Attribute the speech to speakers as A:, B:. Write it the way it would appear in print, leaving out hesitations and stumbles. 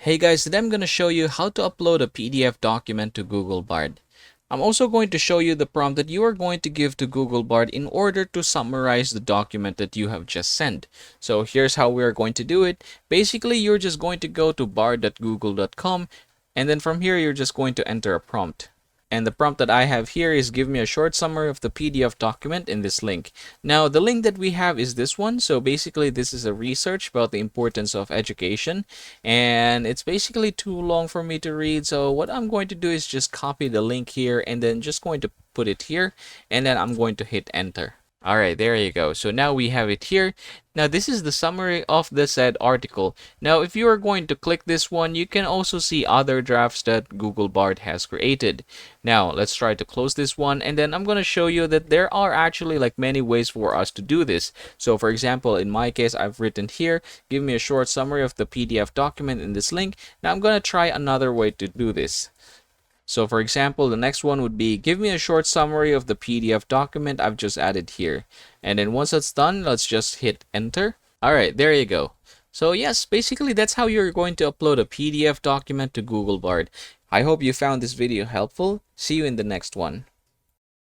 A: Hey guys, today I'm going to show you how to upload a PDF document to Google Bard. I'm also going to show you the prompt that you are going to give to Google Bard in order to summarize the document that you have just sent. So here's how we are going to do it. Basically, you're just going to go to bard.google.com, and then from here, you're just going to enter a prompt. And the prompt that I have here is give me a short summary of the PDF document in this link. Now, the link that we have is this one. So basically, this is a research about the importance of education. And it's basically too long for me to read. So what I'm going to do is just copy the link here and then just going to put it here. And then I'm going to hit enter. All right, there you go. So now we have it here. Now this is the summary of the said article. Now if you are going to click this one, you can also see other drafts that Google Bard has created. Now let's try to close this one, and then I'm going to show you that there are actually like many ways for us to do this. So for example, in my case, I've written here, give me a short summary of the PDF document in this link. Now I'm going to try another way to do this. So for example, the next one would be give me a short summary of the PDF document I've just added here. And then once that's done, let's just hit enter. All right, there you go. So yes, basically that's how you're going to upload a PDF document to Google Bard. I hope you found this video helpful. See you in the next one.